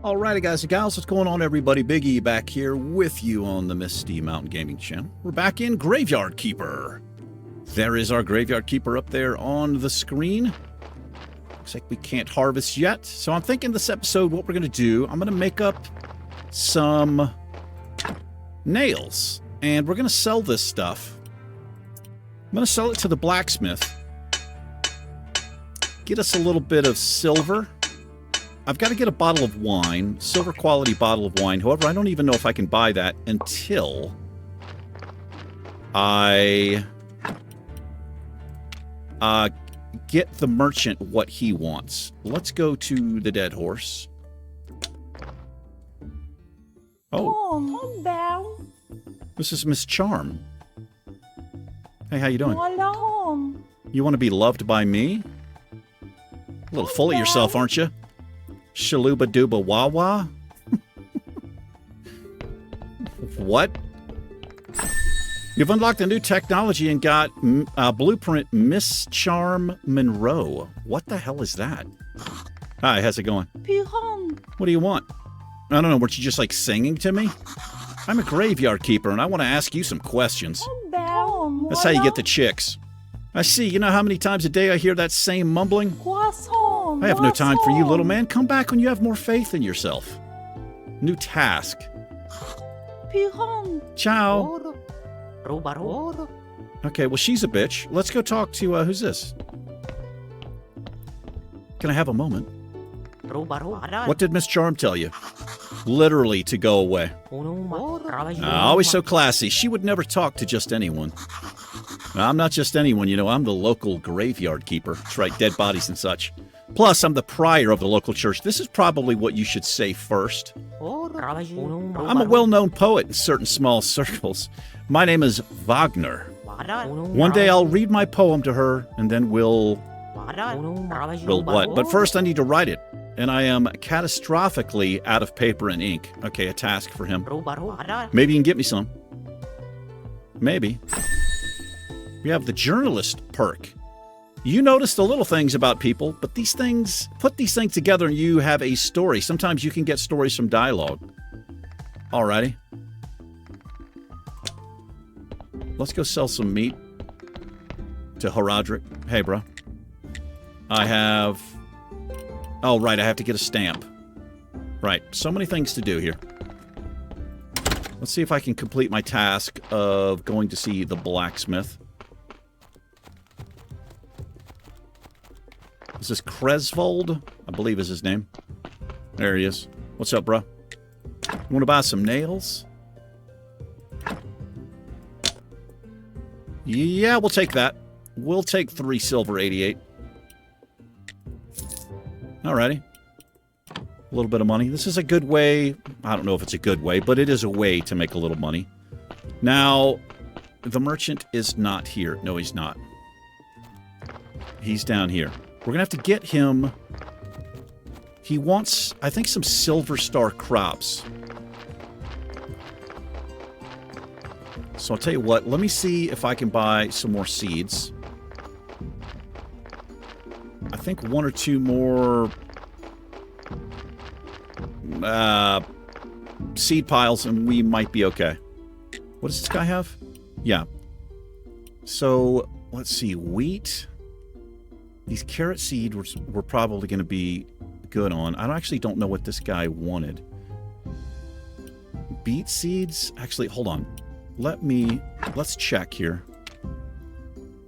Alrighty, guys and gals, what's going on, everybody? Big E back here with you on the Misty Mountain Gaming channel. We're back in Graveyard Keeper. There is our Graveyard Keeper up there on the screen. Looks like we can't harvest yet. So I'm thinking this episode, what we're going to do, I'm going to make up some nails. And we're going to sell this stuff. I'm going to sell it to the blacksmith. Get us a little bit of silver. I've got to get a bottle of wine, silver quality bottle of wine. However, I don't even know if I can buy that until I get the merchant what he wants. Let's go to the Dead Horse. Oh, this is Miss Charm. Hey, how you doing? Hello. You want to be loved by me? A little full of yourself, aren't you? Shaluba dooba wah wah? What? You've unlocked a new technology and got blueprint Miss Charm Monroe. What the hell is that? Hi, how's it going? What do you want? I don't know, weren't you just like singing to me? I'm a graveyard keeper and I want to ask you some questions. That's how you get the chicks. I see, you know how many times a day I hear that same mumbling? I have no time for you, little man. Come back when you have more faith in yourself. New task. Ciao. Okay, well, she's a bitch. Let's go talk to, who's this? Can I have a moment? What did Miss Charm tell you? Literally to go away. Always so classy. She would never talk to just anyone. I'm not just anyone, you know. I'm the local graveyard keeper. That's right, dead bodies and such. Plus, I'm the prior of the local church. This is probably what you should say first. I'm a well-known poet in certain small circles. My name is Wagner. One day I'll read my poem to her, and then we'll what? But first I need to write it. And I am catastrophically out of paper and ink. Okay, a task for him. Maybe you can get me some. Maybe. We have the journalist perk. You notice the little things about people, but these things, put these things together and you have a story. Sometimes you can get stories from dialogue. Alrighty. Let's go sell some meat to Horadric. Hey, bro. I have... Oh, right, I have to get a stamp. Right, so many things to do here. Let's see if I can complete my task of going to see the blacksmith. Is this Cresvold? I believe is his name. There he is. What's up, bro? You want to buy some nails? Yeah, we'll take that. We'll take 3 silver 88. Alrighty. A little bit of money. This is a good way. I don't know if it's a good way, but it is a way to make a little money. Now, the merchant is not here. No, he's not. He's down here. We're going to have to get him... He wants, I think, some Silver Star crops. So I'll tell you what. Let me see if I can buy some more seeds. I think 1 or 2 more... seed piles, and we might be okay. What does this guy have? Yeah. So, let's see. Wheat... These carrot seeds were probably going to be good on. I actually don't know what this guy wanted. Beet seeds? Actually, hold on. Let's check here.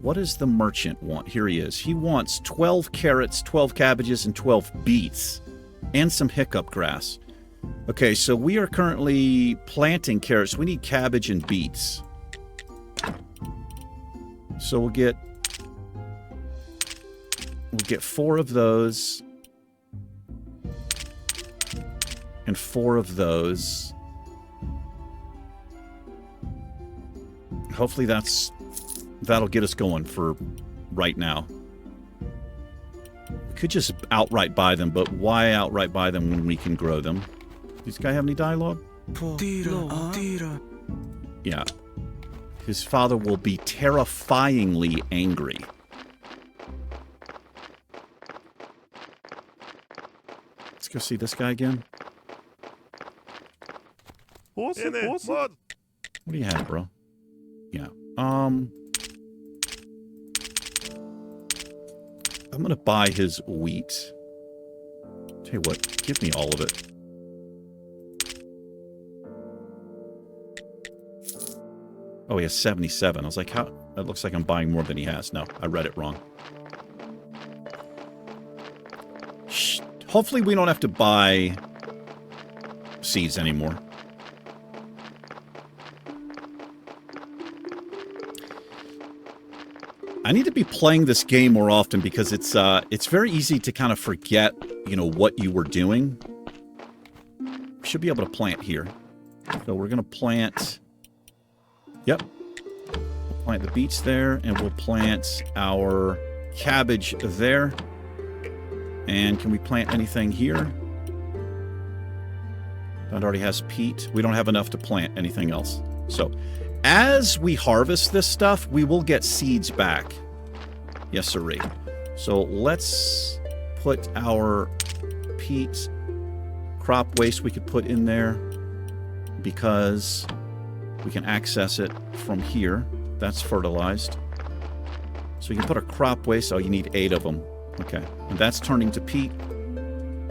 What does the merchant want? Here he is. He wants 12 carrots, 12 cabbages, and 12 beets. And some hiccup grass. Okay, so we are currently planting carrots. We need cabbage and beets. So we'll get 4 of those. And 4 of those. Hopefully that'll get us going for right now. could just outright buy them, but why outright buy them when we can grow them? Does this guy have any dialogue? Yeah. His father will be terrifyingly angry. Let's go see this guy again. What do you have, bro? Yeah. I'm gonna buy his wheat. Tell you what, give me all of it. Oh, he has 77. I was like, how? That looks like I'm buying more than he has. No, I read it wrong. Shh. Hopefully we don't have to buy seeds anymore. I need to be playing this game more often because it's very easy to kind of forget, you know, what you were doing. We should be able to plant here. So we're going to plant... Yep. We'll plant the beets there, and we'll plant our cabbage there. And can we plant anything here? That already has peat. We don't have enough to plant anything else. So, as we harvest this stuff, we will get seeds back. Yes, sirree. So, let's put our peat crop waste we could put in there because we can access it from here. That's fertilized. So you can put a crop waste. Oh, you need 8 of them. Okay. And that's turning to peat.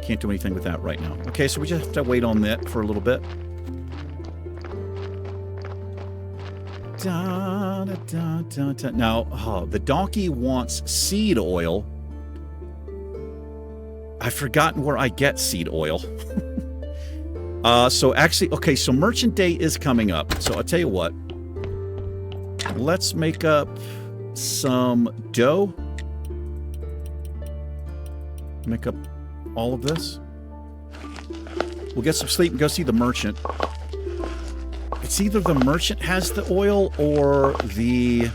Can't do anything with that right now. Okay, so we just have to wait on that for a little bit. Da, da, da, da, da. Now, the donkey wants seed oil. I've forgotten where I get seed oil. So actually, okay, so Merchant Day is coming up. So I'll tell you what. Let's make up some dough. Make up all of this. We'll get some sleep and go see the merchant. It's either the merchant has the oil or the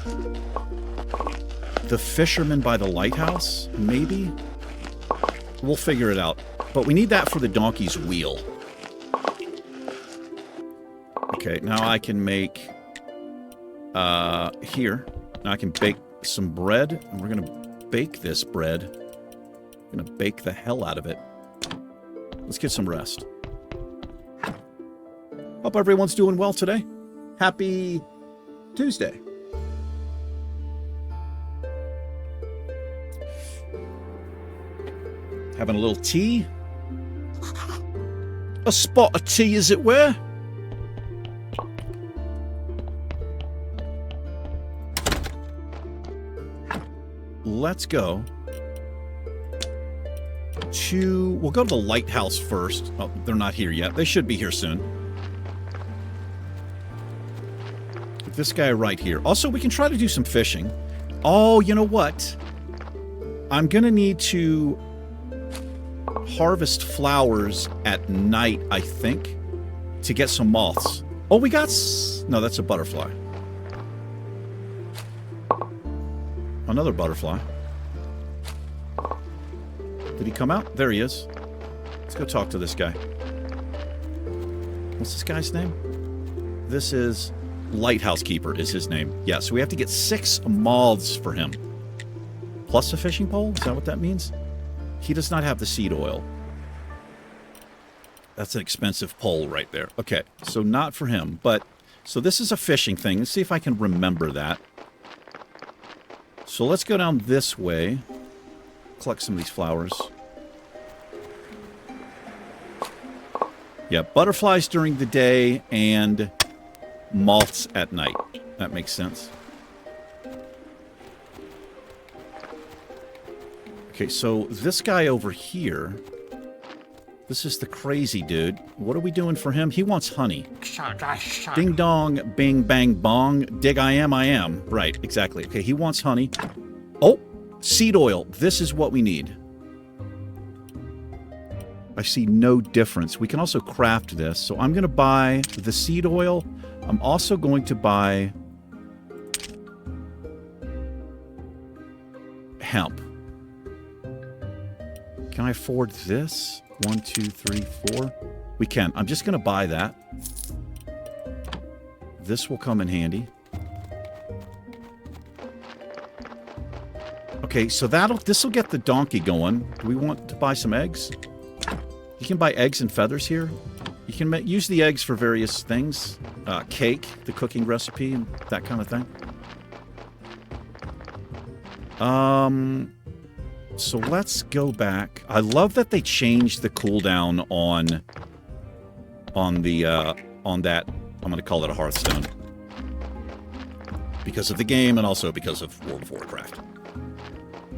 fisherman by the lighthouse, maybe? We'll figure it out. But we need that for the donkey's wheel. Okay, now I can make, here. Now I can bake some bread, and we're going to bake this bread. I'm going to bake the hell out of it. Let's get some rest. Hope everyone's doing well today. Happy Tuesday. Having a little tea. A spot of tea, as it were. Let's go to... We'll go to the lighthouse first. Oh, they're not here yet. They should be here soon. This guy right here. Also, we can try to do some fishing. Oh, you know what? I'm going to need to harvest flowers at night, I think, to get some moths. Oh, we got... No, that's a butterfly. Another butterfly. Did he come out? There he is. Let's go talk to this guy. What's this guy's name? This is Lighthouse Keeper is his name. Yeah, so we have to get 6 moths for him. Plus a fishing pole? Is that what that means? He does not have the seed oil. That's an expensive pole right there. Okay, so not for him, but... So this is a fishing thing. Let's see if I can remember that. So let's go down this way. Collect some of these flowers. Yeah, butterflies during the day and moths at night. That makes sense. Okay, so this guy over here, this is the crazy dude. What are we doing for him? He wants honey. Ding dong, bing bang bong, dig I am. Right, exactly. Okay, he wants honey. Oh, seed oil. This is what we need. I see no difference. We can also craft this. So I'm going to buy the seed oil. I'm also going to buy hemp. afford this? 1, 2, 3, 4. We can. I'm just going to buy that. This will come in handy. Okay, so this will get the donkey going. Do we want to buy some eggs? You can buy eggs and feathers here. You can use the eggs for various things. Cake, the cooking recipe, and that kind of thing. So let's go back. I love that they changed the cooldown on that. I'm going to call it a Hearthstone. Because of the game and also because of World of Warcraft.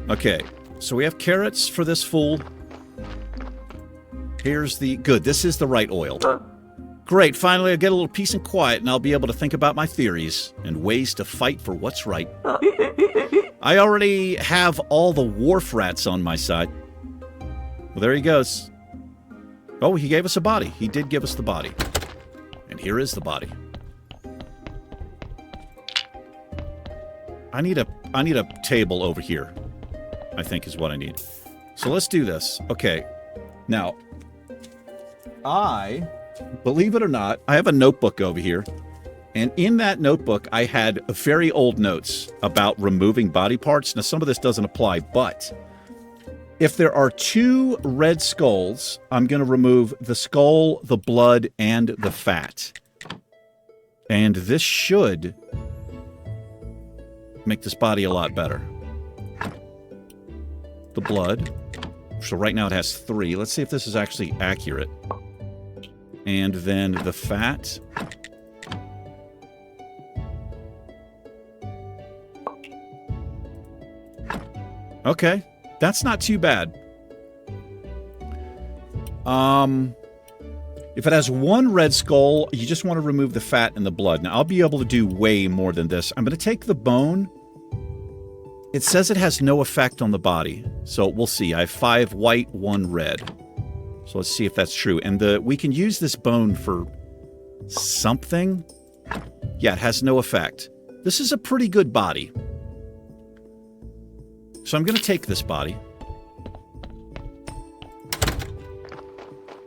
Okay, so we have carrots for this fool. Here's the... Good, this is the right oil. Great, finally I'll get a little peace and quiet and I'll be able to think about my theories and ways to fight for what's right. I already have all the wharf rats on my side. Well, there he goes. Oh, he gave us a body. He did give us the body. And here is the body. I need a table over here, I think is what I need. So let's do this. Okay. Now, believe it or not, I have a notebook over here. And in that notebook, I had very old notes about removing body parts. Now, some of this doesn't apply, but if there are 2 red skulls, I'm going to remove the skull, the blood, and the fat. And this should make this body a lot better. The blood. So right now it has 3. Let's see if this is actually accurate. And then the fat. Okay, that's not too bad. If it has 1 red skull, you just want to remove the fat and the blood. Now, I'll be able to do way more than this. I'm going to take the bone. It says it has no effect on the body. So we'll see. I have 5 white, 1 red. So let's see if that's true. And we can use this bone for something. Yeah, it has no effect. This is a pretty good body. So I'm going to take this body.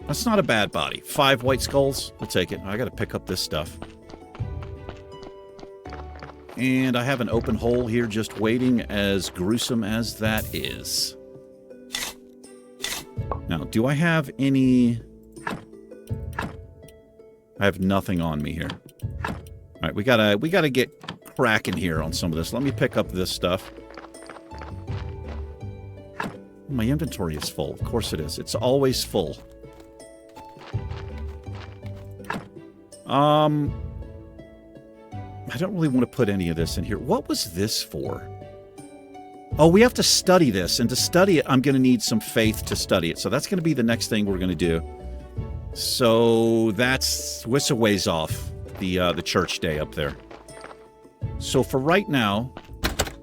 That's not a bad body. 5 white skulls. We'll take it. I got to pick up this stuff. And I have an open hole here just waiting, as gruesome as that is. Now, do I have any... I have nothing on me here. All right, we gotta get cracking here on some of this. Let me pick up this stuff. My inventory is full. Of course it is. It's always full. I don't really want to put any of this in here. What was this for? Oh, we have to study this. And to study it, I'm going to need some faith to study it. So that's going to be the next thing we're going to do. So that's a ways off, the church day up there. So for right now,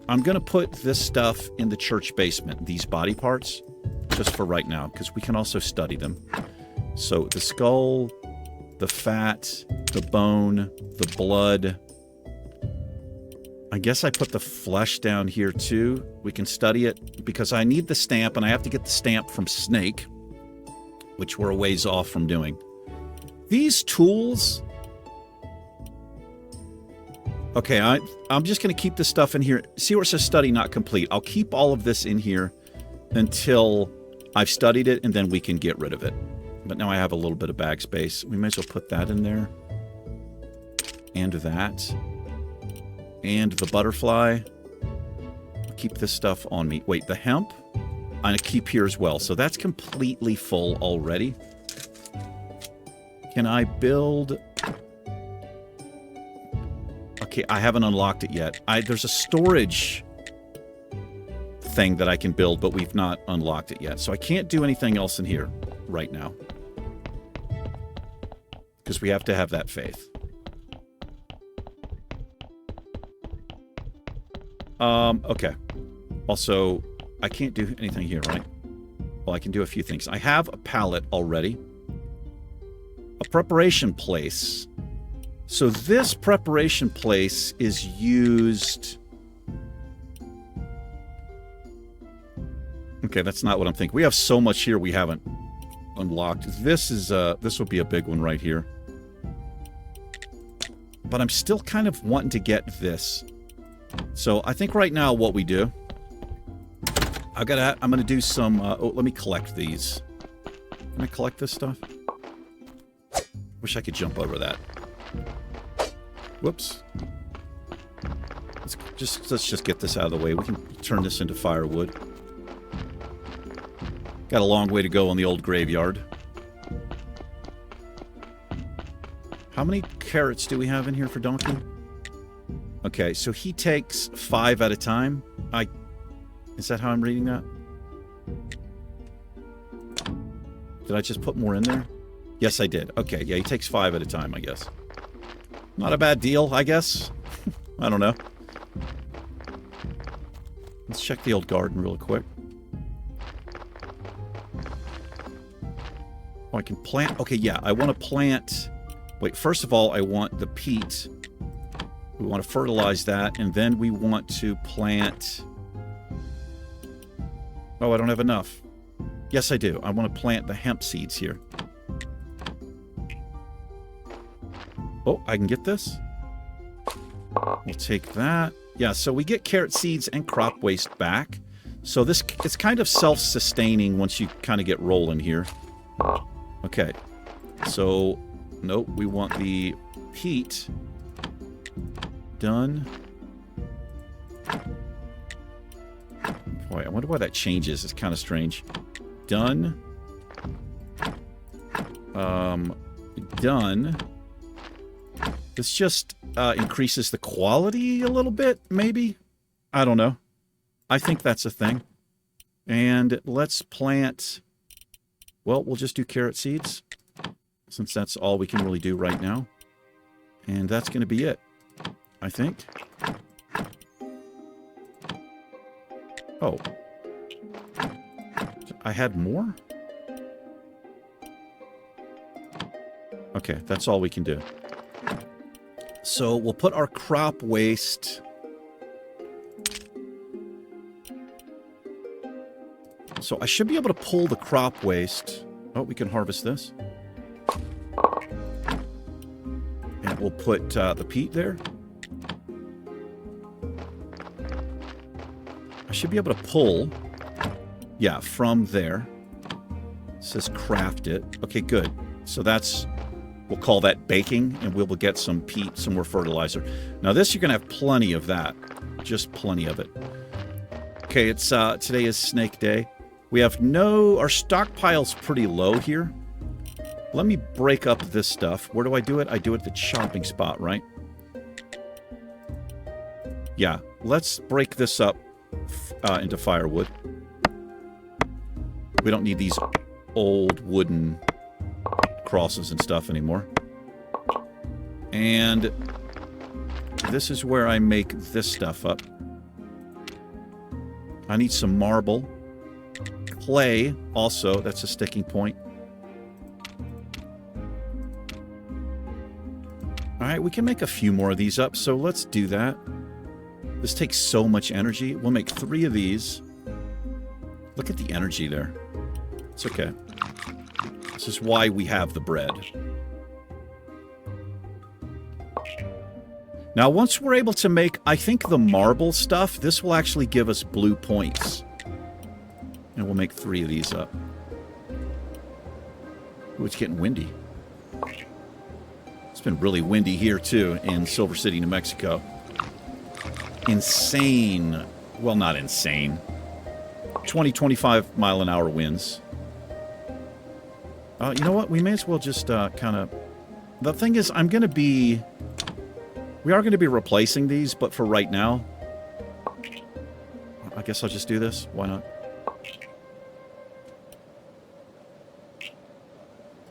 I'm going to put this stuff in the church basement, these body parts, just for right now, because we can also study them. So the skull, the fat, the bone, the blood. I guess I put the flesh down here too. We can study it because I need the stamp, and I have to get the stamp from Snake, which we're a ways off from doing. These tools... Okay, I'm just going to keep this stuff in here. See where it says study not complete. I'll keep all of this in here until I've studied it, and then we can get rid of it. But now I have a little bit of bag space. We may as well put that in there. And that. And the butterfly. I'll keep this stuff on me. Wait, the hemp? I'm going to keep here as well. So that's completely full already. Can I build... Okay, I haven't unlocked it yet. There's a storage thing that I can build, but we've not unlocked it yet. So I can't do anything else in here right now. Because we have to have that faith. Okay. Also, I can't do anything here, right? Well, I can do a few things. I have a pallet already. A preparation place. So this preparation place is used... Okay, that's not what I'm thinking. We have so much here we haven't unlocked. This is, this will be a big one right here. But I'm still kind of wanting to get this. So I think right now what we do... I'm gonna do some, oh, let me collect these. Can I collect this stuff? Wish I could jump over that. Whoops. Let's just get this out of the way. We can turn this into firewood. Got a long way to go on the old graveyard. How many carrots do we have in here for Donkey? Okay, so he takes 5 at a time. Is that how I'm reading that? Did I just put more in there? Yes, I did. Okay, yeah, he takes 5 at a time, I guess. Not a bad deal, I guess. I don't know. Let's check the old garden real quick. Oh, I can plant... Okay, yeah, I want to plant... Wait, first of all, I want the peat. We want to fertilize that, and then we want to plant... Oh, I don't have enough. Yes, I do. I want to plant the hemp seeds here. Oh, I can get this? We'll take that. Yeah, so we get carrot seeds and crop waste back. So this, it's kind of self-sustaining once you kind of get rolling here. Okay. So, nope, we want the peat. Done. Boy, I wonder why that changes. It's kind of strange. Done. Done. This just increases the quality a little bit, maybe? I don't know. I think that's a thing. And let's plant... Well, we'll just do carrot seeds, since that's all we can really do right now. And that's going to be it, I think. Oh. I had more? Okay, that's all we can do. So we'll put our crop waste... So I should be able to pull the crop waste. Oh, we can harvest this. And we'll put the peat there. I should be able to pull, yeah, from there. It says craft it. Okay, good. So that's, we'll call that baking, and we'll get some peat, some more fertilizer. Now this, you're going to have plenty of that. Just plenty of it. Okay, it's today is Snake Day. We have our stockpile's pretty low here. Let me break up this stuff. Where do I do it? I do it at the chopping spot, right? Yeah, let's break this up into firewood. We don't need these old wooden crosses and stuff anymore. And this is where I make this stuff up. I need some marble. Clay, also, that's a sticking point. Alright, we can make a few more of these up, so let's do that. This takes so much energy. We'll make 3 of these. Look at the energy there. It's okay. This is why we have the bread. Now, once we're able to make, I think, the marble stuff, this will actually give us blue points. And we'll make 3 of these up. Ooh, it's getting windy. It's been really windy here, too, in Silver City, New Mexico. Insane. Well, not insane. 20, 25 mile an hour winds. You know what? We may as well just kind of... The thing is, I'm going to be... We are going to be replacing these, but for right now... I guess I'll just do this. Why not?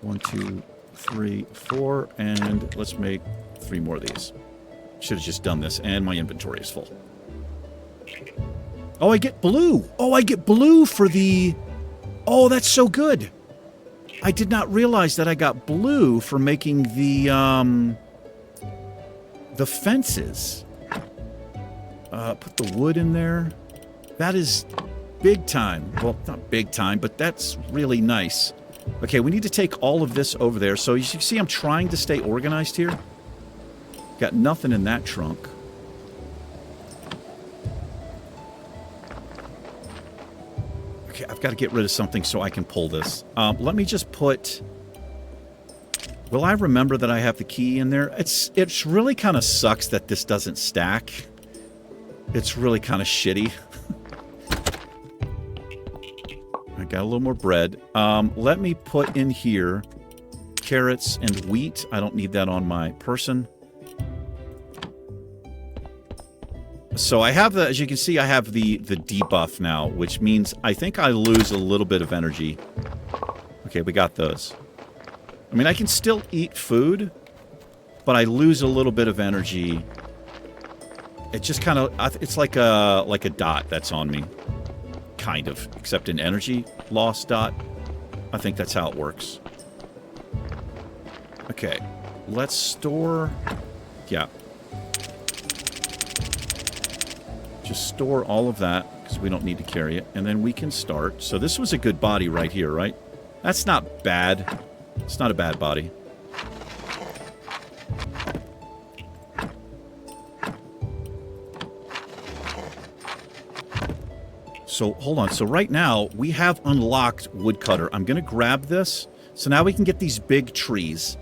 1, 2, 3, 4, and let's make 3 more of these. Should have just done this, and my inventory is full. Oh, I get blue! Oh, I get blue for the... Oh, that's so good! I did not realize that I got blue for making the fences. Put the wood in there. That is Big time. Well, not big time, but that's really nice. Okay, we need to take all of this over there. So you see I'm trying to stay organized here. Got nothing in that trunk. Okay, I've got to get rid of something so I can pull this. Let me just put... Will I remember that I have the key in there? It's really kind of sucks that this doesn't stack. It's really kind of shitty. I got a little more bread. Let me put in here carrots and wheat. I don't need that on my person. So I have the, as you can see, I have the debuff now, which means I think I lose a little bit of energy. Okay, we got those. I mean, I can still eat food, but I lose a little bit of energy. It just kind of, it's like a dot that's on me. Kind of, except an energy loss dot. I think that's how it works. Okay, let's store, yeah. Just store all of that, because we don't need to carry it, and then we can start. So this was a good body right here, right? That's not bad. It's not a bad body. So, hold on. So right now, we have unlocked woodcutter. I'm going to grab this. So now we can get these big trees.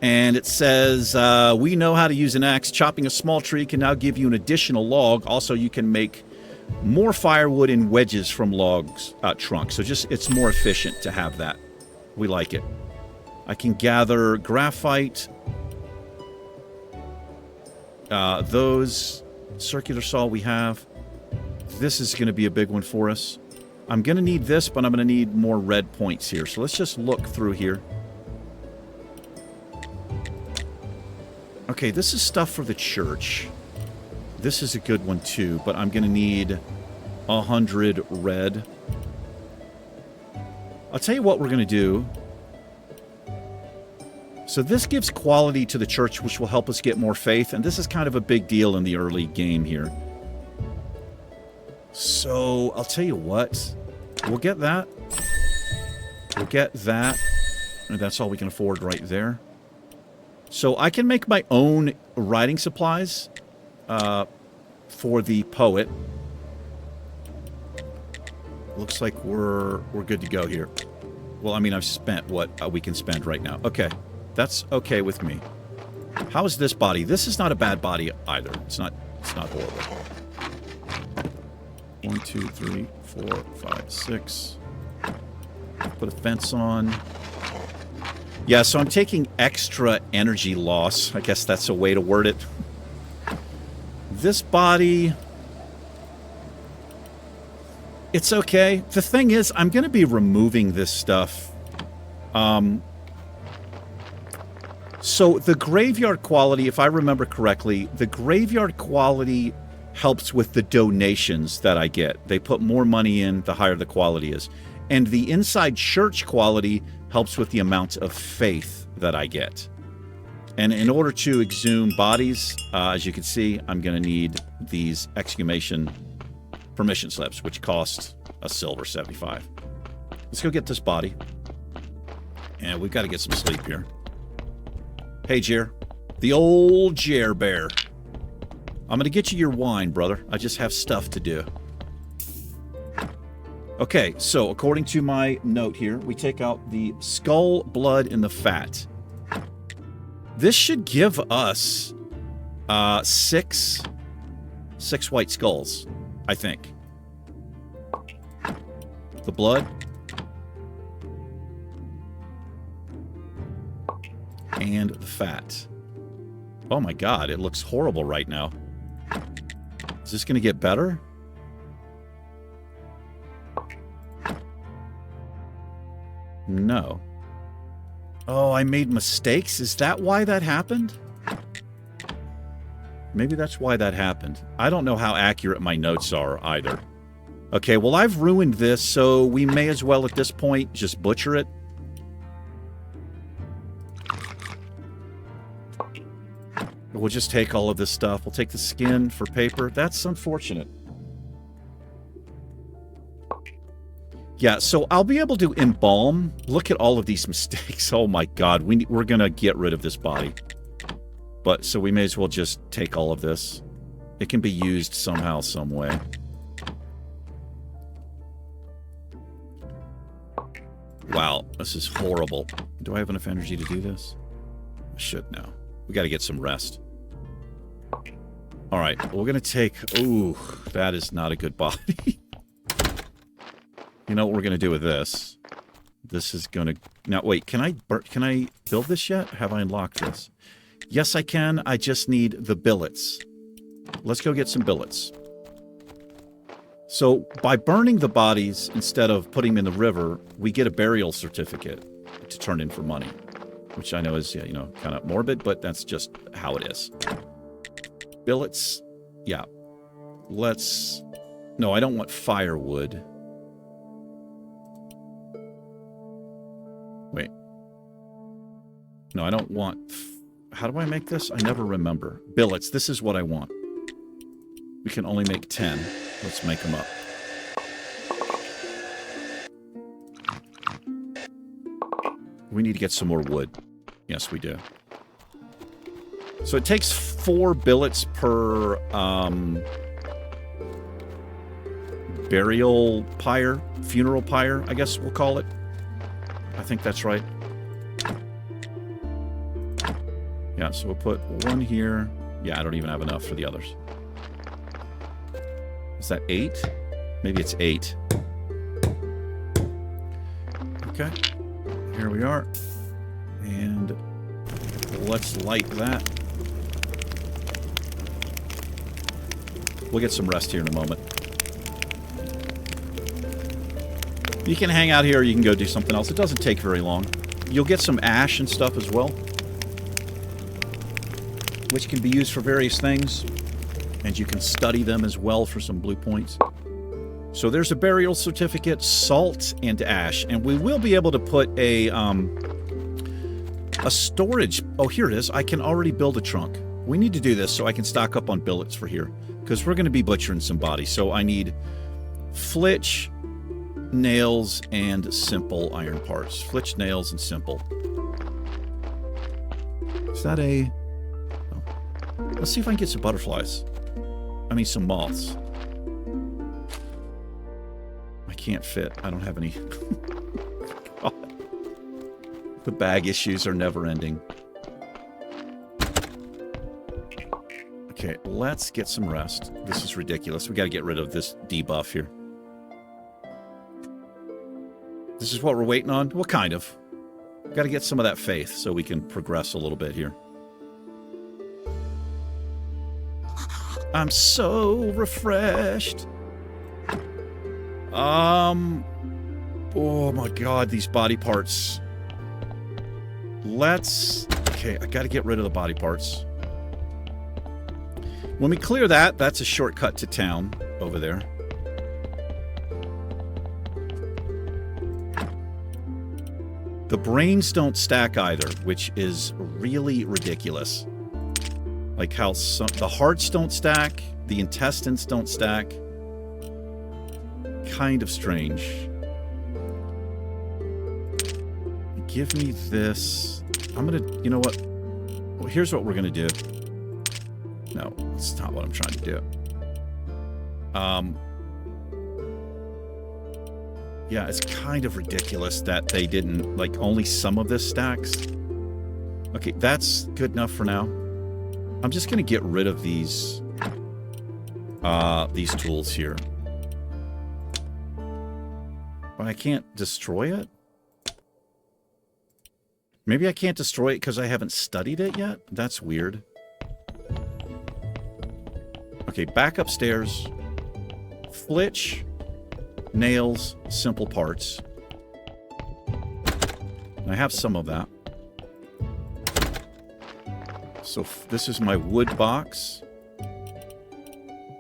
And it says, we know how to use an axe. Chopping a small tree can now give you an additional log. Also, you can make more firewood in wedges from logs trunks. So just, it's more efficient to have that. We like it. I can gather graphite. Those circular saw we have. This is going to be a big one for us. I'm going to need this, but I'm going to need more red points here. So let's just look through here. Okay, this is stuff for the church. This is a good one too, but I'm going to need 100 red. I'll tell you what we're going to do. So this gives quality to the church, which will help us get more faith, and this is kind of a big deal in the early game here. So, I'll tell you what. We'll get that. We'll get that. And that's all we can afford right there. So, I can make my own writing supplies for the poet. Looks like we're good to go here. Well, I mean, I've spent what we can spend right now. Okay. That's okay with me. How is this body? This is not a bad body either. It's not horrible. 1, 2, 3, 4, 5, 6. Put a fence on. Yeah, so I'm taking extra energy loss. I guess that's a way to word it. This body... It's okay. The thing is, I'm going to be removing this stuff. So the graveyard quality, if I remember correctly, the graveyard quality helps with the donations that I get. They put more money in, the higher the quality is. And the inside church quality helps with the amount of faith that I get. And in order to exhume bodies, as you can see, I'm going to need these exhumation permission slips, which cost a silver 75. Let's go get this body. And we've got to get some sleep here. Hey, Jer. The old Jer Bear. I'm going to get you your wine, brother. I just have stuff to do. Okay, so according to my note here, we take out the skull, blood, and the fat. This should give us 6 white skulls, I think. The blood. And the fat. Oh my god, it looks horrible right now. Is this going to get better? No. Oh, I made mistakes? Is that why that happened? Maybe that's why that happened. I don't know how accurate my notes are either. Okay, well, I've ruined this, so we may as well at this point just butcher it. We'll just take all of this stuff. We'll take the skin for paper. That's unfortunate. Yeah, so I'll be able to embalm. Look at all of these mistakes. Oh my god, we're gonna get rid of this body. But, so we may as well just take all of this. It can be used somehow, some way. Wow, this is horrible. Do I have enough energy to do this? I should now. We gotta get some rest. Alright, we're gonna take... Ooh, that is not a good body. You know what we're gonna do with this? This is gonna... Now, wait, can I build this yet? Have I unlocked this? Yes, I can. I just need the billets. Let's go get some billets. So, by burning the bodies instead of putting them in the river, we get a burial certificate to turn in for money. Which I know is, you know, kind of morbid, but that's just how it is. Billets. Yeah. Let's... No, I don't want firewood. Wait. No, I don't want... How do I make this? I never remember. Billets. This is what I want. We can only make 10. Let's make them up. We need to get some more wood. Yes, we do. So it takes 4 billets per burial pyre, funeral pyre, I guess we'll call it. I think that's right. Yeah, so we'll put 1 here. Yeah, I don't even have enough for the others. Is that 8? Maybe it's 8. Okay. Here we are. And let's light that. We'll get some rest here in a moment. You can hang out here or you can go do something else. It doesn't take very long. You'll get some ash and stuff as well, which can be used for various things. And you can study them as well for some blue points. So there's a burial certificate, salt, and ash. And we will be able to put a storage... Oh, here it is. I can already build a trunk. We need to do this so I can stock up on billets for here. Because we're going to be butchering some bodies. So I need flitch, nails, and simple iron parts. Flitch, nails, and simple. Is that a... Oh. Let's see if I can get some butterflies. I mean, some moths. I can't fit. I don't have any. The bag issues are never ending. Okay, let's get some rest. This is ridiculous. We got to get rid of this debuff here. This is what we're waiting on? What kind of? Got to get some of that faith so we can progress a little bit here. I'm so refreshed. Oh my god, these body parts. Okay, I gotta get rid of the body parts. When we clear that, that's a shortcut to town over there. The brains don't stack either, which is really ridiculous. Like how the hearts don't stack, the intestines don't stack. Kind of strange. Give me this. I'm gonna, you know what? Well, here's what we're gonna do. No, that's not what I'm trying to do. Yeah, it's kind of ridiculous that they didn't, like, only some of this stacks. Okay, that's good enough for now. I'm just going to get rid of these tools here. But I can't destroy it? Maybe I can't destroy it because I haven't studied it yet? That's weird. Okay, back upstairs. Flitch, nails, simple parts. I have some of that. So this is my wood box.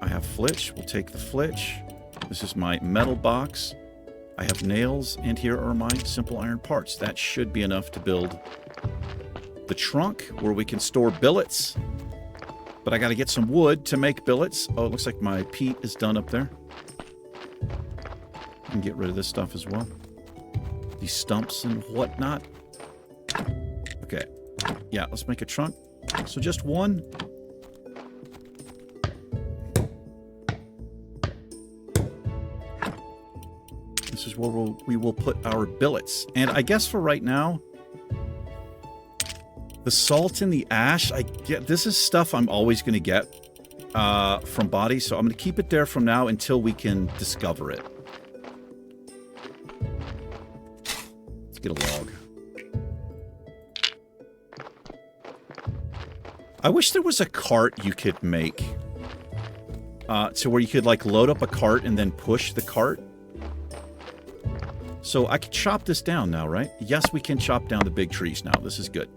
I have flitch. We'll take the flitch. This is my metal box. I have nails, and here are my simple iron parts. That should be enough to build the trunk where we can store billets. But I got to get some wood to make billets. Oh, it looks like my peat is done up there. can get rid of this stuff as well. These stumps and whatnot. Okay. Yeah, let's make a trunk. So just one. This is where we will put our billets. And I guess for right now, the salt and the ash, this is stuff I'm always going to get from bodies, so I'm going to keep it there from now until we can discover it. Let's get a log. I wish there was a cart you could make to where you could like load up a cart and then push the cart. So I can chop this down now, right? Yes, we can chop down the big trees now. This is good.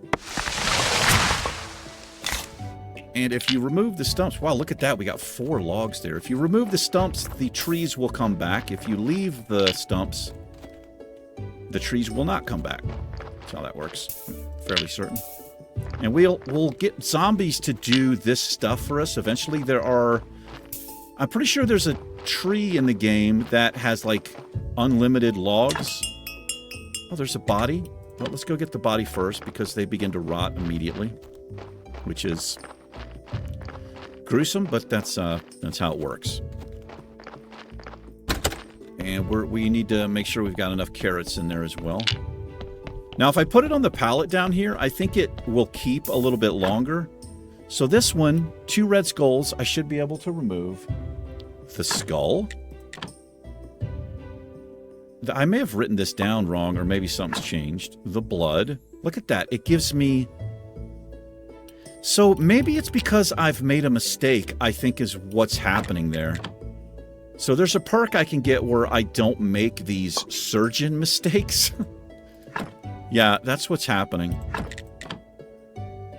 And if you remove the stumps... Wow, look at that. We got 4 logs there. If you remove the stumps, the trees will come back. If you leave the stumps, the trees will not come back. That's how that works. I'm fairly certain. And we'll get zombies to do this stuff for us. Eventually there are... I'm pretty sure there's a tree in the game that has, like, unlimited logs. Oh, there's a body. Well, let's go get the body first because they begin to rot immediately. Which is... gruesome, but that's how it works. And we need to make sure we've got enough carrots in there as well. Now, if I put it on the pallet down here, I think it will keep a little bit longer. So this one, 2 red skulls, I should be able to remove. The skull. I may have written this down wrong, or maybe something's changed. The blood. Look at that. It gives me... So maybe it's because I've made a mistake, I think is what's happening there. So there's a perk I can get where I don't make these surgeon mistakes. Yeah, that's what's happening.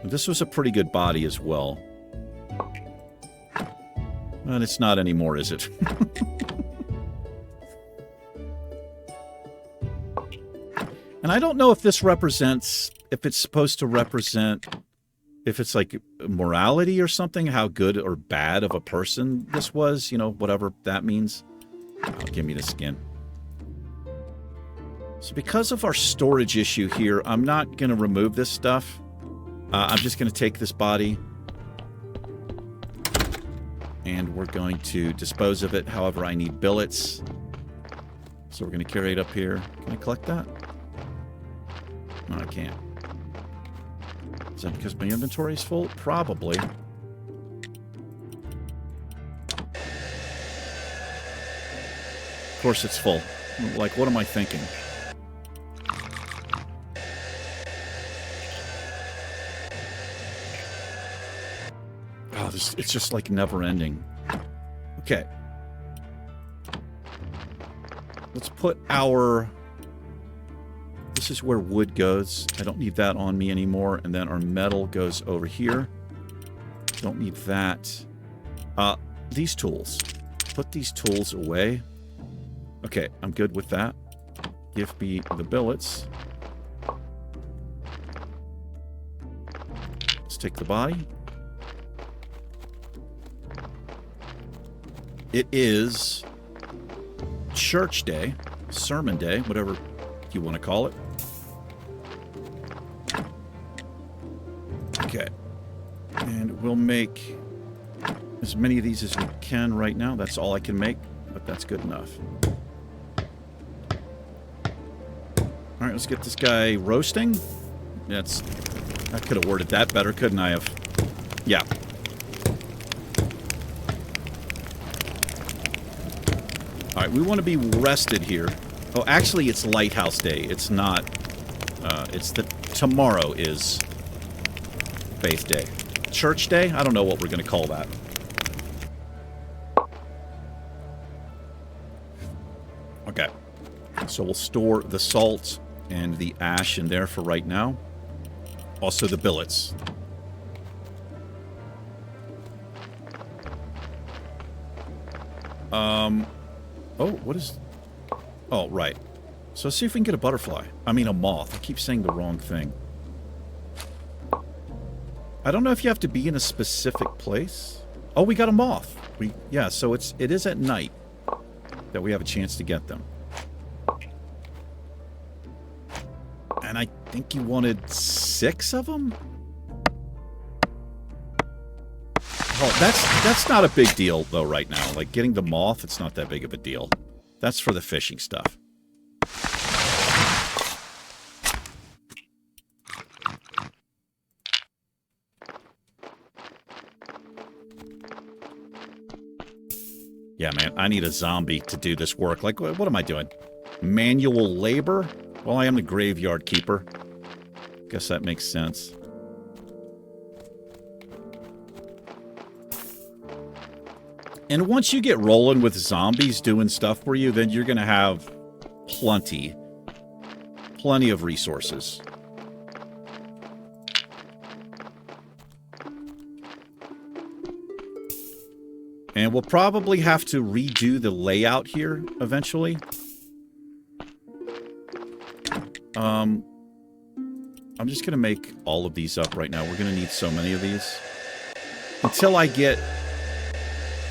This was a pretty good body as well. And it's not anymore, is it? And I don't know if this represents... if it's supposed to represent... if it's like morality or something, how good or bad of a person this was, you know, whatever that means. Oh, give me the skin. So because of our storage issue here, I'm not going to remove this stuff. I'm just going to take this body. And we're going to dispose of it. However, I need billets. So we're going to carry it up here. Can I collect that? No, I can't. Is that because my inventory is full? Probably. Of course it's full. Like, what am I thinking? Oh, it's just like never ending. Okay. Let's put our... This is where wood goes. I don't need that on me anymore. And then our metal goes over here. Don't need that. These tools. Put these tools away. Okay, I'm good with that. Give me the billets. Let's take the body. It is church day, sermon day, whatever you want to call it. Okay. And we'll make as many of these as we can right now. That's all I can make, but that's good enough. All right, let's get this guy roasting. I could have worded that better, couldn't I have? Yeah. All right, we want to be rested here. Oh, actually, it's Lighthouse Day. It's not... tomorrow is Faith Day. Church Day? I don't know what we're going to call that. Okay. So we'll store the salt and the ash in there for right now. Also the billets. Oh, what is... Oh, right. So let's see if we can get a butterfly. I mean, a moth. I keep saying the wrong thing. I don't know if you have to be in a specific place. Oh, we got a moth. Yeah, so it is at night that we have a chance to get them. think you wanted 6 of them? Oh, that's not a big deal, though, right now. Like, getting the moth, it's not that big of a deal. That's for the fishing stuff. Yeah, man, I need a zombie to do this work. Like, what am I doing? Manual labor? Well, I am the graveyard keeper. Guess that makes sense. And once you get rolling with zombies doing stuff for you, then you're going to have plenty of resources. And we'll probably have to redo the layout here eventually. I'm just going to make all of these up right now. We're going to need so many of these. Until I get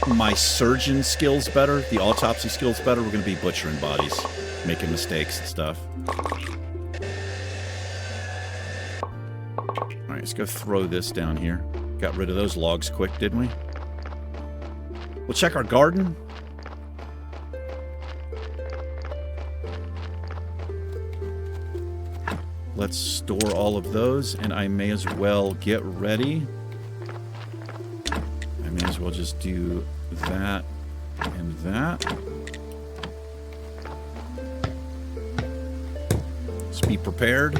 my surgeon skills better, the autopsy skills better, we're going to be butchering bodies, making mistakes and stuff. Alright, let's go throw this down here. Got rid of those logs quick, didn't we? We'll check our garden. Let's store all of those, and I may as well get ready. I may as well just do that and that. Let's be prepared.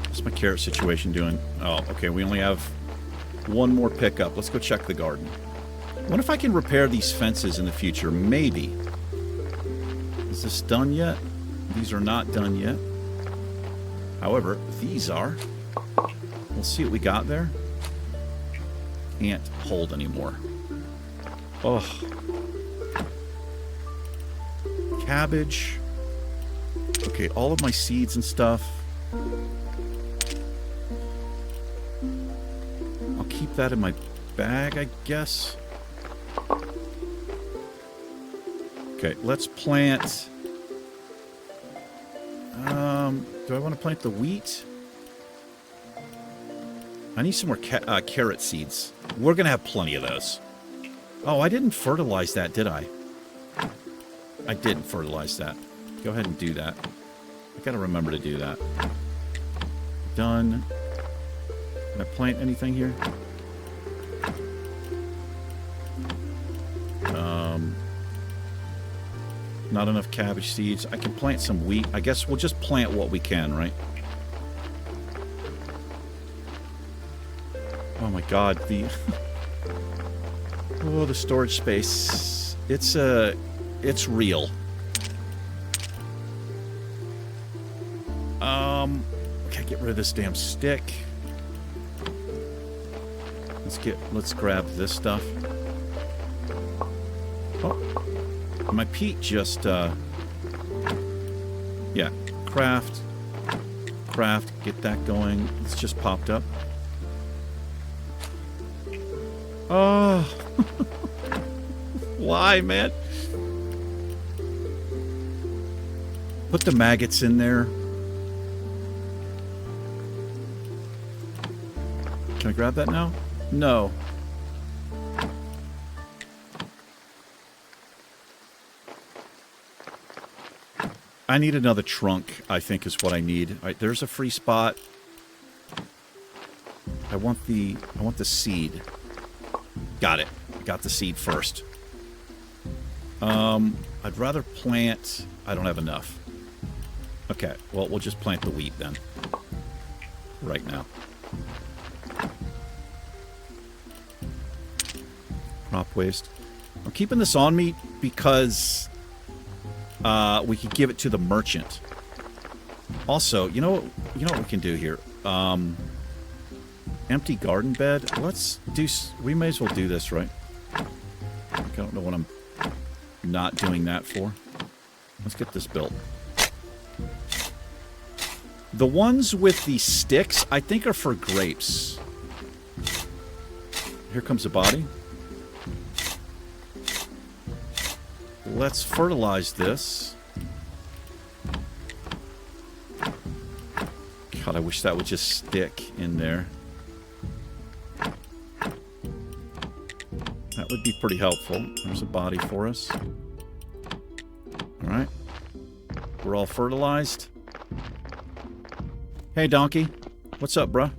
What's my carrot situation doing? Oh, okay, we only have one more pickup. Let's go check the garden. I wonder if I can repair these fences in the future. Maybe. Is this done yet? These are not done yet. However, these are. We'll see what we got there. Can't hold anymore. Oh. Cabbage. Okay, all of my seeds and stuff. I'll keep that in my bag, I guess. Okay, let's plant... do I want to plant the wheat? I need some more carrot seeds. We're going to have plenty of those. Oh, I didn't fertilize that, did I? I didn't fertilize that. Go ahead and do that. I got to remember to do that. Done. Can I plant anything here? Not enough cabbage seeds. I can plant some wheat. I guess we'll just plant what we can, right? Oh my god, the... oh, the storage space. It's real. Okay, get rid of this damn stick. Let's grab this stuff. Oh. My peat just, yeah, craft, get that going. It's just popped up. Oh, why, man? Put the maggots in there. Can I grab that now? No. I need another trunk, I think is what I need. All right, there's a free spot. I want the seed. Got it. Got the seed first. I'd rather plant... I don't have enough. Okay, well, we'll just plant the wheat then. Right now. Crop waste. I'm keeping this on me because... we could give it to the merchant. Also, you know what we can do here? Empty garden bed. Let's do... We may as well do this, right? I don't know what I'm not doing that for. Let's get this built. The ones with the sticks, I think, are for grapes. Here comes a body. let's fertilize this. God, I wish that would just stick in there. That would be pretty helpful. There's a body for us. Alright. We're all fertilized. Hey, donkey. What's up, bruh?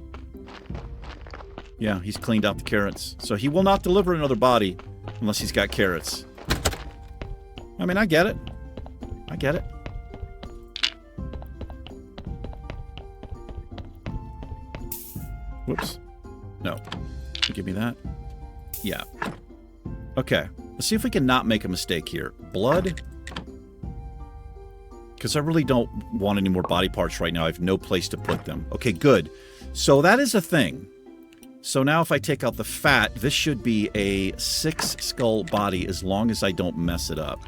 Yeah, he's cleaned out the carrots. So he will not deliver another body unless he's got carrots. I mean, I get it. I get it. Whoops. No. Give me that. Yeah. Okay. Let's see if we can not make a mistake here. Blood. Because I really don't want any more body parts right now. I have no place to put them. Okay, good. So that is a thing. So now if I take out the fat, this should be a 6-skull body as long as I don't mess it up.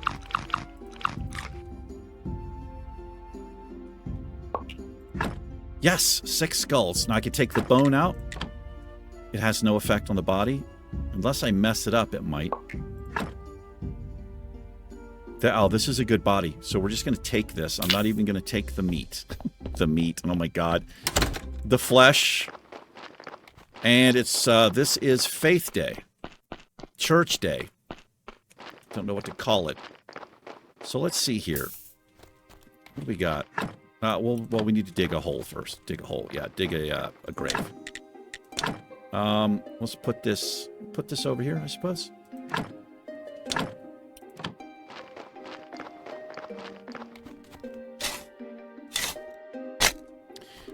Yes, 6 skulls. Now I can take the bone out. It has no effect on the body. Unless I mess it up, it might. Oh, this is a good body. So we're just going to take this. I'm not even going to take the meat. The meat. Oh my god. The flesh. And it's, this is Faith Day. Church Day. Don't know what to call it. So let's see here. What do we got? Well, we need to dig a hole first. Dig a hole. Yeah, dig a grave. Let's put this over here, I suppose.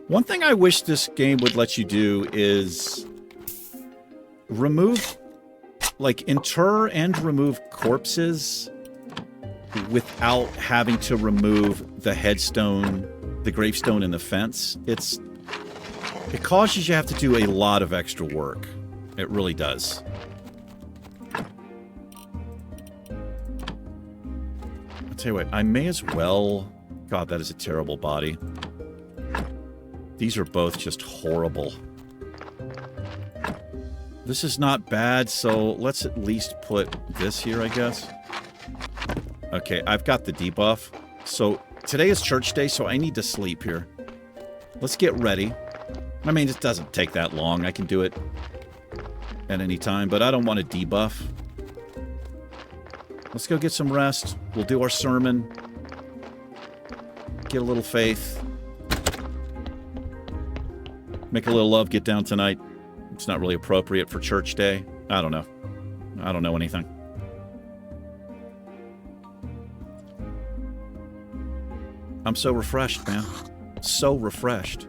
One thing I wish this game would let you do is remove, like, inter and remove corpses without having to remove the headstone, the gravestone, and the fence. It causes you to have to do a lot of extra work. It really does. I'll tell you what, I may as well... God, that is a terrible body. These are both just horrible. This is not bad, so let's at least put this here, I guess. Okay, I've got the debuff. So today is church day, so I need to sleep here. Let's get ready. I mean, it doesn't take that long. I can do it at any time, but I don't want to debuff. Let's go get some rest. We'll do our sermon. Get a little faith. Make a little love get down tonight. It's not really appropriate for church day. I don't know. I don't know anything. I'm so refreshed, man. So refreshed.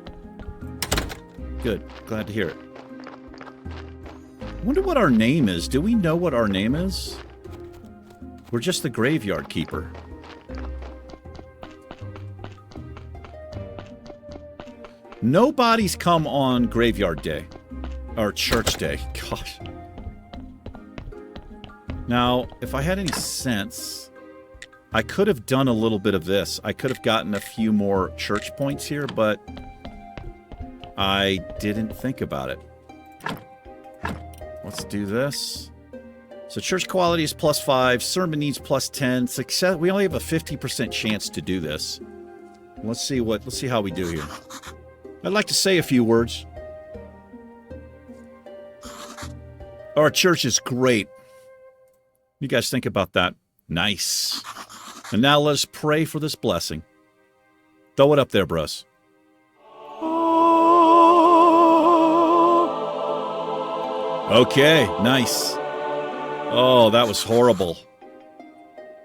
Good. Glad to hear it. I wonder what our name is. Do we know what our name is? We're just the graveyard keeper. No bodies come on graveyard day. Or church day. Gosh. Now, if I had any sense, I could have done a little bit of this. I could have gotten a few more church points here, but I didn't think about it. Let's do this. So church quality is +5. Sermon needs +10. Success. We only have a 50% chance to do this. Let's see how we do here. I'd like to say a few words. Our church is great. You guys think about that? Nice. And now let us pray for this blessing. Throw it up there, bros. Okay, nice. Oh, that was horrible.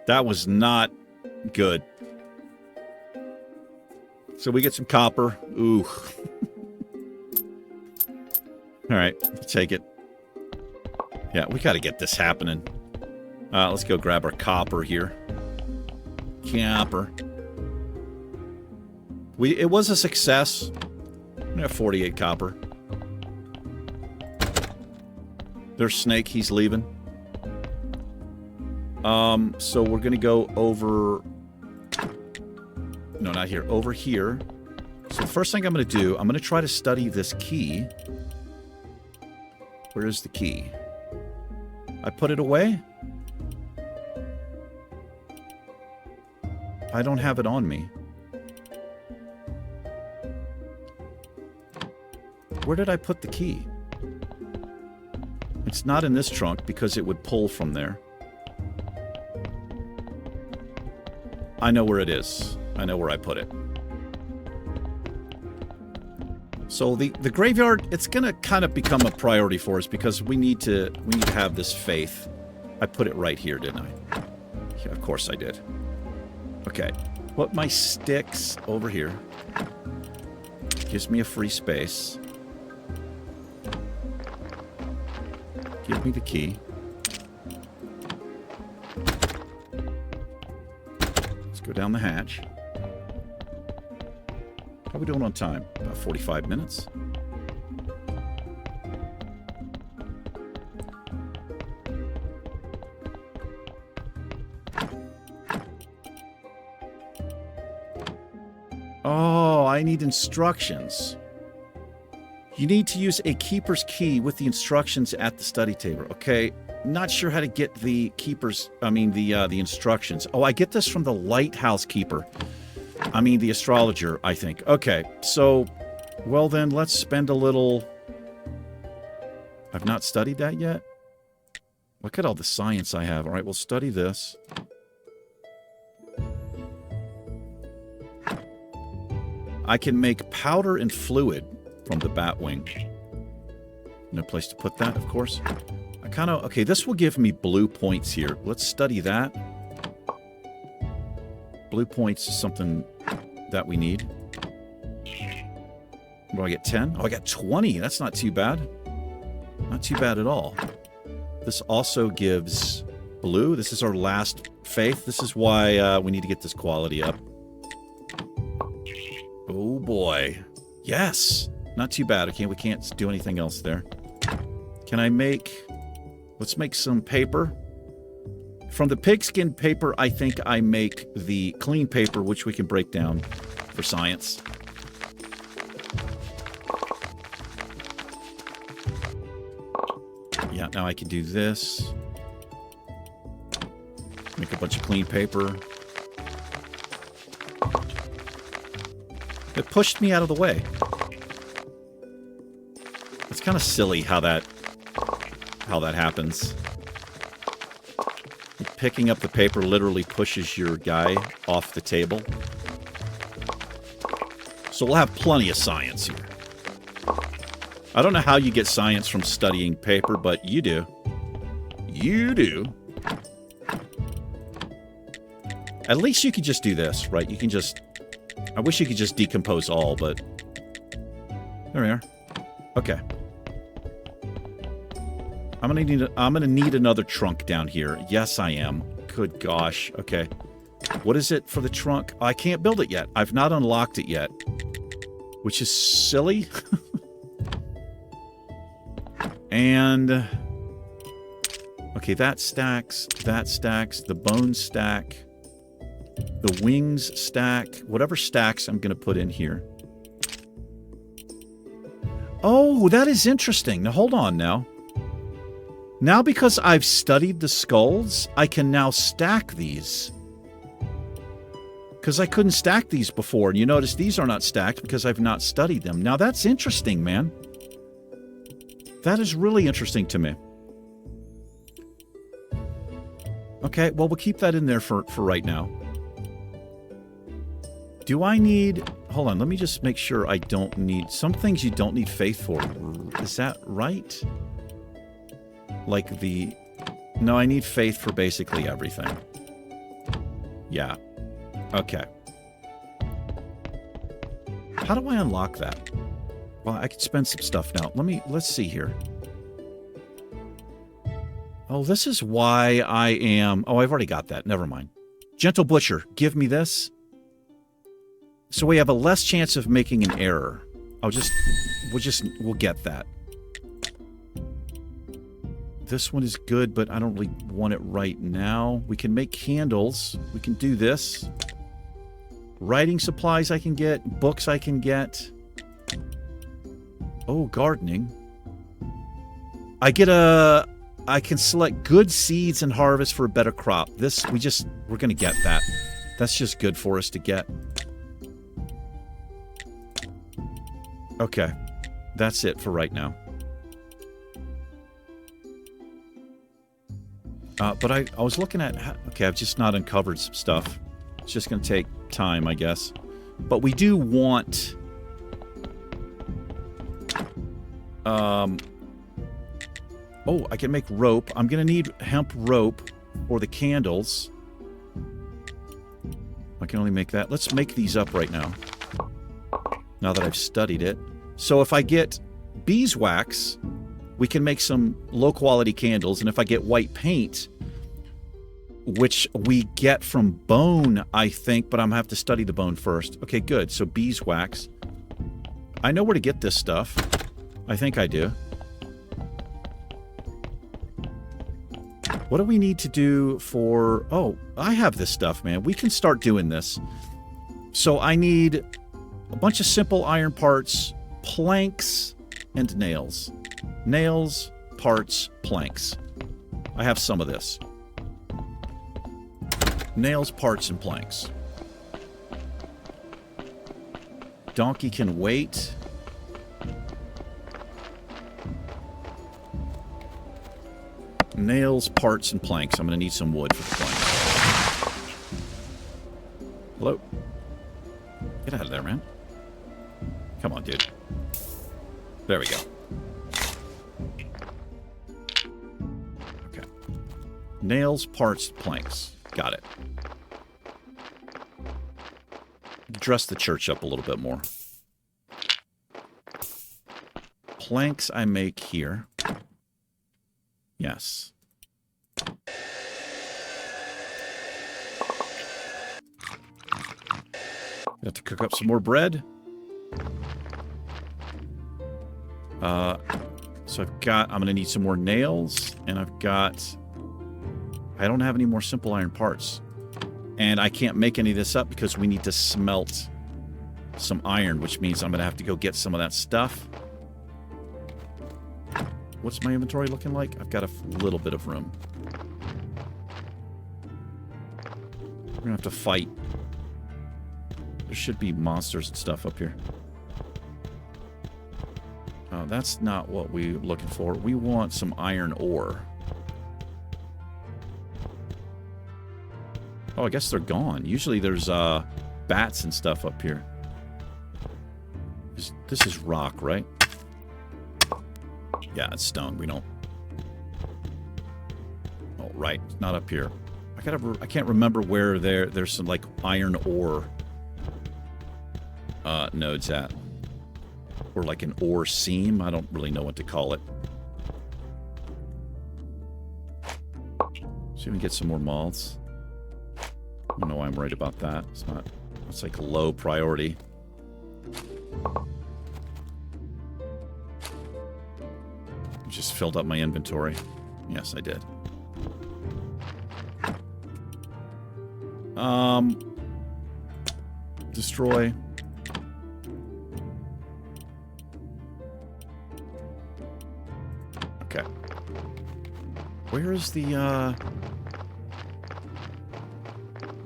That was not good. So we get some copper. Ooh. All right, take it. Yeah, we got to get this happening. Let's go grab our copper here. Copper. It was a success. We have 48 copper. There's Snake. He's leaving. So we're going to go over... No, not here. Over here. So the first thing I'm going to do, I'm going to try to study this key. Where is the key? I put it away? I don't have it on me. Where did I put the key? It's not in this trunk because it would pull from there. I know where it is. I know where I put it. So the graveyard, it's going to kind of become a priority for us because we need to have this faith. I put it right here, didn't I? Yeah, of course I did. Okay. Put my sticks over here. Gives me a free space. Give me the key. Let's go down the hatch. How are we doing on time? About 45 minutes. Oh, I need instructions. You need to use a keeper's key with the instructions at the study table. Okay, not sure how to get the the instructions. Oh, I get this from the lighthouse keeper. The astrologer, I think. Okay, so, well then, let's spend a little... I've not studied that yet? Look at all the science I have. All right, we'll study this. I can make powder and fluid from the batwing. No place to put that, of course. Okay, this will give me blue points here. Let's study that. Blue points is something that we need. What do I get, 10? Oh, I got 20. That's not too bad. Not too bad at all. This also gives blue. This is our last faith. This is why we need to get this quality up. Oh, boy. Yes. Not too bad. Okay, we can't do anything else there. Can I make... Let's make some paper. From the pigskin paper, I think I make the clean paper, which we can break down for science. Yeah, now I can do this. Make a bunch of clean paper. It pushed me out of the way. It's kind of silly how that happens. Picking up the paper literally pushes your guy off the table. So we'll have plenty of science here. I don't know how you get science from studying paper, but you do. You do. At least you could just do this, right? You can just... I wish you could just decompose all, but... There we are. Okay. I'm gonna need another trunk down here. Yes, I am. Good gosh. Okay. What is it for the trunk? I can't build it yet. I've not unlocked it yet. Which is silly. And... Okay, that stacks. That stacks. The bones stack. The wings stack. Whatever stacks I'm gonna put in here. Oh, that is interesting. Now, hold on now. Now, because I've studied the skulls, I can now stack these. Because I couldn't stack these before. And you notice these are not stacked because I've not studied them. Now, that's interesting, man. That is really interesting to me. Okay, well, we'll keep that in there for right now. Do I need... Hold on, let me just make sure I don't need... Some things you don't need faith for. Is that right? Like the... No, I need faith for basically everything. Yeah. Okay. How do I unlock that? Well, I could spend some stuff now. Let's see here. Oh, this is why I am... Oh, I've already got that. Never mind. Gentle Butcher, give me this. So we have a less chance of making an error. We'll get that. This one is good, but I don't really want it right now. We can make candles. We can do this. Writing supplies I can get. Books I can get. Oh, gardening. I can select good seeds and harvest for a better crop. We're going to get that. That's just good for us to get. Okay. That's it for right now. But I was looking at... Okay, I've just not uncovered some stuff. It's just going to take time, I guess. But we do want... Oh, I can make rope. I'm going to need hemp rope for the candles. I can only make that. Let's make these up right now. Now that I've studied it. So if I get beeswax, we can make some low-quality candles. And if I get white paint, which we get from bone, I think, but I'm going to have to study the bone first. Okay, good. So beeswax. I know where to get this stuff. I think I do. What do we need to do for... Oh, I have this stuff, man. We can start doing this. So I need a bunch of simple iron parts, planks, and nails. Nails, parts, planks. I have some of this. Nails, parts, and planks. Donkey can wait. Nails, parts, and planks. I'm going to need some wood for the planks. Hello? Get out of there, man. Come on, dude. There we go. Okay. Nails, parts, planks. Got it. Dress the church up a little bit more. Planks I make here. Yes. Have to cook up some more bread. So I'm going to need some more nails, and I don't have any more simple iron parts. And I can't make any of this up because we need to smelt some iron, which means I'm going to have to go get some of that stuff. What's my inventory looking like? I've got a little bit of room. We're going to have to fight. There should be monsters and stuff up here. Oh, that's not what we're looking for. We want some iron ore. Oh, I guess they're gone. Usually there's bats and stuff up here. This is rock, right? Yeah, it's stone. We don't... Oh, right. It's not up here. I can't remember where there's some, like, iron ore nodes at. Or, like, an ore seam. I don't really know what to call it. See if we can get some more moths. I don't know why I'm worried about that. It's not... It's, like, low priority. Just filled up my inventory. Yes, I did. Destroy. Okay. Where is the,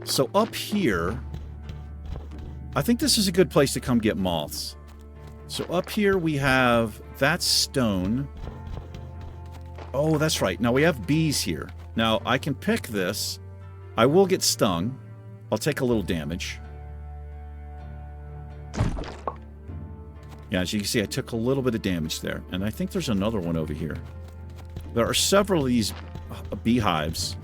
So up here... I think this is a good place to come get moths. So up here we have... That's stone. Oh, that's right. Now we have bees here. Now, I can pick this. I will get stung. I'll take a little damage. Yeah, as you can see, I took a little bit of damage there. And I think there's another one over here. There are several of these beehives.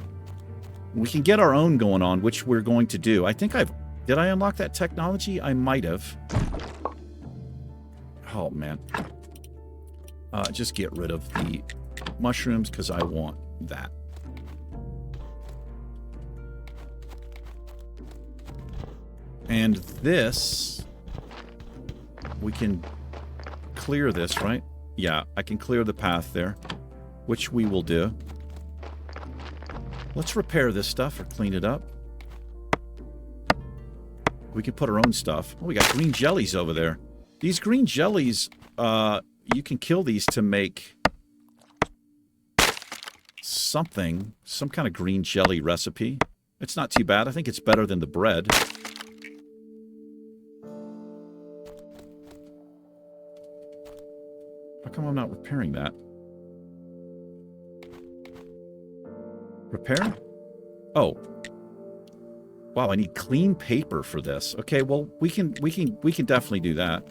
We can get our own going on, which we're going to do. I think I've... Did I unlock that technology? I might have. Oh, man. Just get rid of the... mushrooms, because I want that. And this... We can clear this, right? Yeah, I can clear the path there, which we will do. Let's repair this stuff or clean it up. We can put our own stuff. Oh, we got green jellies over there. These green jellies, you can kill these to make... something, some kind of green jelly recipe. It's not too bad. I think it's better than the bread. How come I'm not repairing that? Repair? Oh. Wow, I need clean paper for this. Okay, well, we can definitely do that.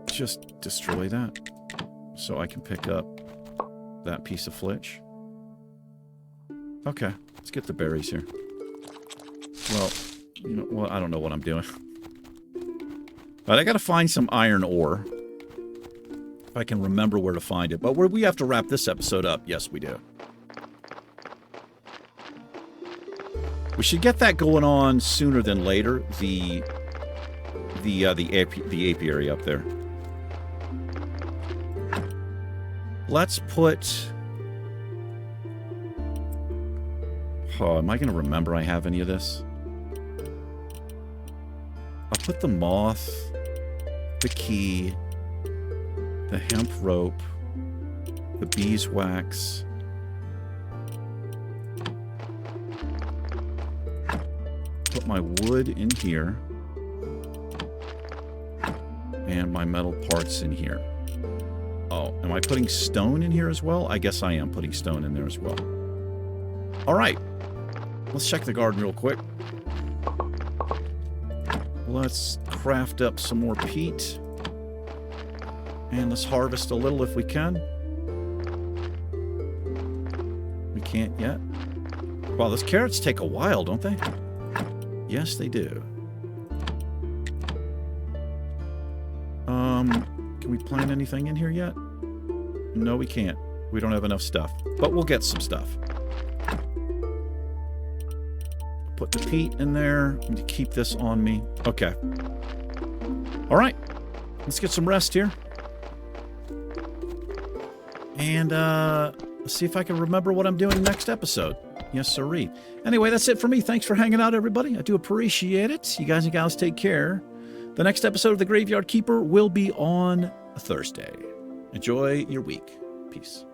Just destroy that so I can pick up that piece of flitch. Okay, let's get the berries here. Well, you know, well, I don't know what I'm doing. But I gotta find some iron ore. If I can remember where to find it. But we have to wrap this episode up. Yes, we do. We should get that going on sooner than later. The apiary up there. Let's put... Oh, am I going to remember I have any of this? I'll put the moth, the key, the hemp rope, the beeswax. Put my wood in here. And my metal parts in here. Oh, am I putting stone in here as well? I guess I am putting stone in there as well. All right. Let's check the garden real quick. Let's craft up some more peat. And let's harvest a little if we can. We can't yet. Wow, those carrots take a while, don't they? Yes, they do. Can we plant anything in here yet? No, we can't. We don't have enough stuff. But we'll get some stuff. Put the peat in there. I need to keep this on me. Okay. All right. Let's get some rest here. And let's see if I can remember what I'm doing next episode. Yes, sirree. Anyway, that's it for me. Thanks for hanging out, everybody. I do appreciate it. You guys and gals take care. The next episode of The Graveyard Keeper will be on Thursday. Enjoy your week. Peace.